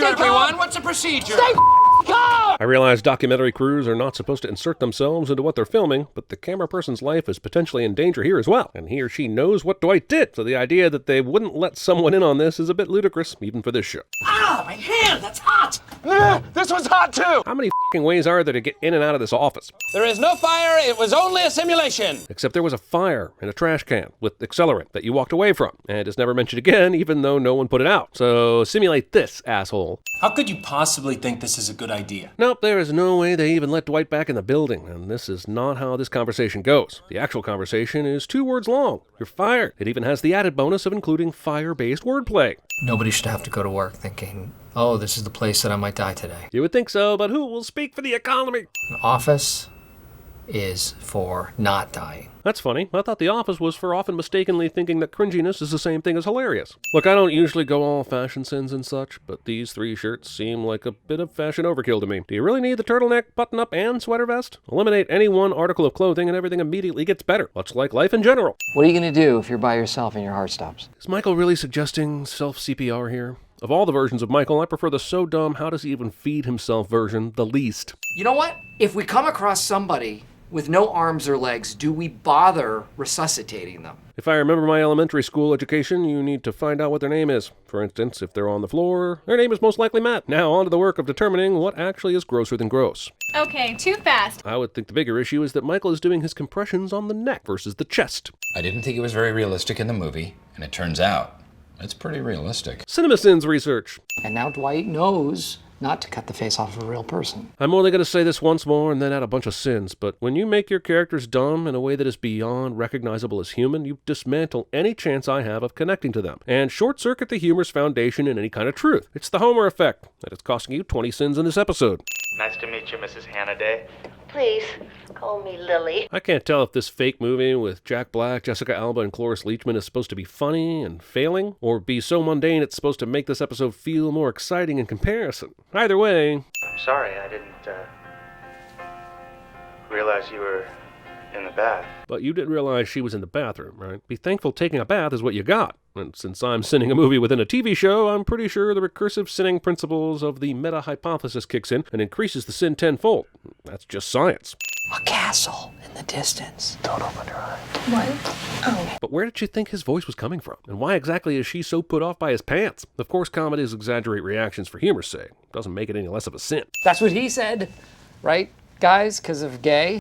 everyone. What's the procedure? Stay calm! I realize documentary crews are not supposed to insert themselves into what they're filming, but the camera person's life is potentially in danger here as well, and he or she knows what Dwight did, so the idea that they wouldn't let someone in on this is a bit ludicrous, even for this show. Ah, my hand, that's hot! This was hot too. How many ways are there to get in and out of this office? There is no fire. It was only a simulation. Except there was a fire in a trash can with accelerant that you walked away from, and it's never mentioned again, even though no one put it out. So simulate this, asshole. How could you possibly think this is a good idea? Nope, there is no way they even let Dwight back in the building, and this is not how this conversation goes. The actual conversation is 2 words long. You're fired. It even has the added bonus of including fire-based wordplay. Nobody should have to go to work thinking, oh, this is the place that I might die today. You would think so, but who will speak for the economy? An office is for not dying. That's funny. I thought The Office was for often mistakenly thinking that cringiness is the same thing as hilarious. Look, I don't usually go all fashion sins and such, but these 3 shirts seem like a bit of fashion overkill to me. Do you really need the turtleneck, button-up, and sweater vest? Eliminate any one article of clothing and everything immediately gets better, much like life in general. What are you going to do if you're by yourself and your heart stops? Is Michael really suggesting self-CPR here? Of all the versions of Michael, I prefer the so dumb, how does he even feed himself version the least. You know what? If we come across somebody with no arms or legs, do we bother resuscitating them? If I remember my elementary school education, you need to find out what their name is. For instance, if they're on the floor, their name is most likely Matt. Now on to the work of determining what actually is grosser than gross. Okay, too fast. I would think the bigger issue is that Michael is doing his compressions on the neck versus the chest. I didn't think it was very realistic in the movie, and it turns out it's pretty realistic. TVSins research. And now Dwight knows not to cut the face off of a real person. I'm only going to say this once more and then add a bunch of sins, but when you make your characters dumb in a way that is beyond recognizable as human, you dismantle any chance I have of connecting to them, and short-circuit the humor's foundation in any kind of truth. It's the Homer effect, and it's costing you 20 sins in this episode. Nice to meet you, Mrs. Hannah Day. Please, call me Lily. I can't tell if this fake movie with Jack Black, Jessica Alba, and Cloris Leachman is supposed to be funny and failing, or be so mundane it's supposed to make this episode feel more exciting in comparison. Either way... I'm sorry, I didn't, realize you were in the bath. But you didn't realize she was in the bathroom, right? Be thankful taking a bath is what you got. And since I'm sinning a movie within a TV show, I'm pretty sure the recursive sinning principles of the meta-hypothesis kicks in and increases the sin tenfold. That's just science. A castle in the distance. Don't open your eyes. What? Oh. But where did she think his voice was coming from? And why exactly is she so put off by his pants? Of course, comedies exaggerate reactions for humor's sake. Doesn't make it any less of a sin. That's what he said, right, guys? Because of gay?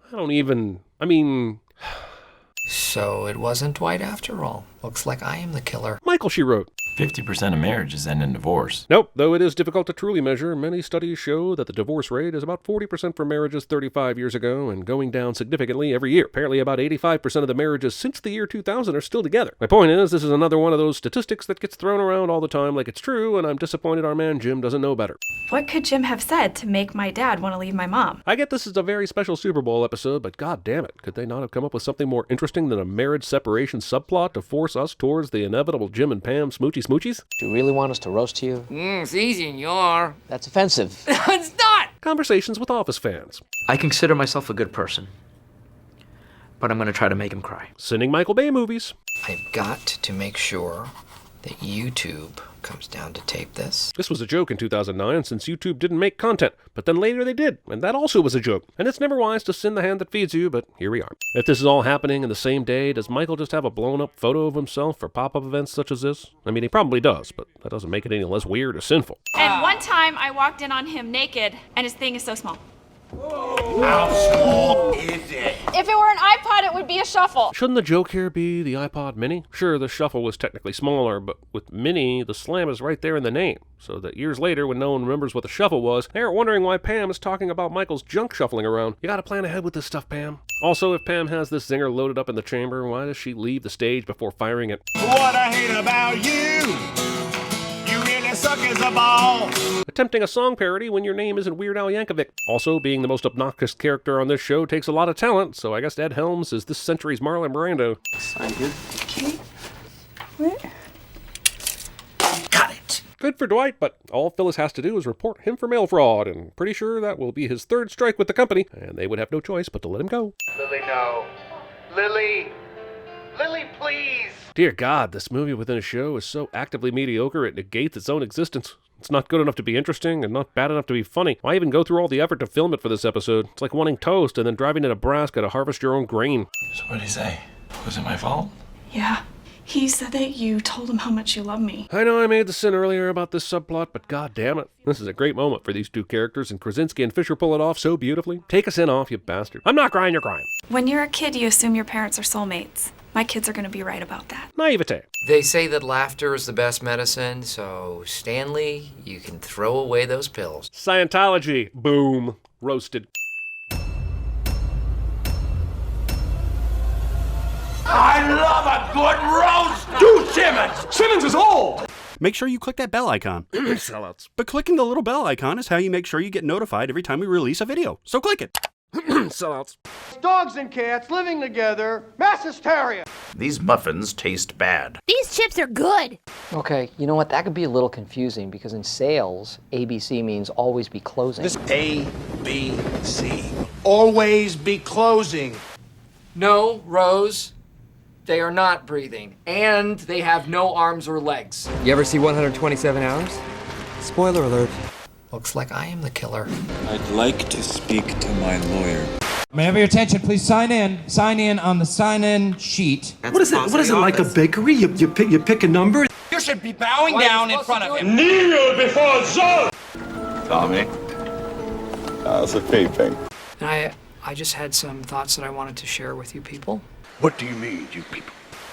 So it wasn't Dwight after all. Looks like I am the killer. Michael, she wrote. 50% of marriages end in divorce. Nope, though it is difficult to truly measure, many studies show that the divorce rate is about 40% for marriages 35 years ago and going down significantly every year. Apparently about 85% of the marriages since the year 2000 are still together. My point is, this is another one of those statistics that gets thrown around all the time like it's true, and I'm disappointed our man Jim doesn't know better. What could Jim have said to make my dad want to leave my mom? I get this is a very special Super Bowl episode, but god damn it, could they not have come up with something more interesting than a marriage separation subplot to force us towards the inevitable Jim and Pam smoochies? Do you really want us to roast you? It's easy and you are. That's offensive. It's not! Conversations with Office fans. I consider myself a good person, but I'm going to try to make him cry. Sinning Michael Bay movies. I've got to make sure that YouTube comes down to tape this. This was a joke in 2009 since YouTube didn't make content, but then later they did, and that also was a joke. And it's never wise to sin the hand that feeds you, but here we are. If this is all happening in the same day, does Michael just have a blown-up photo of himself for pop-up events such as this? I mean, he probably does, but that doesn't make it any less weird or sinful. And one time I walked in on him naked, and his thing is so small. How small is it? If it were an iPod, it would be a shuffle. Shouldn't the joke here be the iPod Mini? Sure, the Shuffle was technically smaller, but with Mini, the slam is right there in the name. So that years later, when no one remembers what the Shuffle was, they aren't wondering why Pam is talking about Michael's junk shuffling around. You gotta plan ahead with this stuff, Pam. Also, if Pam has this zinger loaded up in the chamber, why does she leave the stage before firing it? What I hate about you, you really suck as a ball. Attempting a song parody when your name isn't Weird Al Yankovic. Also, being the most obnoxious character on this show takes a lot of talent, so I guess Ed Helms is this century's Marlon Brando. Sign here. Okay. Where? Got it. Good for Dwight, but all Phyllis has to do is report him for mail fraud, and pretty sure that will be his 3rd strike with the company, and they would have no choice but to let him go. Lily, no. Lily! Lily, please! Dear God, this movie within a show is so actively mediocre it negates its own existence. It's not good enough to be interesting and not bad enough to be funny. Why even go through all the effort to film it for this episode? It's like wanting toast and then driving to Nebraska to harvest your own grain. So what did he say? Was it my fault? Yeah. He said that you told him how much you love me. I know I made the sin earlier about this subplot, but god damn it. This is a great moment for these two characters, and Krasinski and Fisher pull it off so beautifully. Take a sin off, you bastard. I'm not crying, you're crying. When you're a kid, you assume your parents are soulmates. My kids are going to be right about that. Naivete. They say that laughter is the best medicine, so Stanley, you can throw away those pills. Scientology. Boom. Roasted. I love a good roast! Do Simmons! Simmons is old! Make sure you click that bell icon. Sellouts. But clicking the little bell icon is how you make sure you get notified every time we release a video. So click it. Sellouts. Dogs and cats living together, mass hysteria. These muffins taste bad. These chips are good. Okay, you know what? That could be a little confusing because in sales, ABC means always be closing. This A, B, C. Always be closing. No, Rose. They are not breathing, and they have no arms or legs. You ever see 127 Hours? Spoiler alert. Looks like I am the killer. I'd like to speak to my lawyer. May I have your attention? Please sign in. Sign in on the sign-in sheet. What is it? What is it, like a bakery? You pick a number? You should be bowing Why down are you in front of supposed him. Kneel before Zod! Tommy? That's a taping. I just had some thoughts that I wanted to share with you people. What do you mean, you people?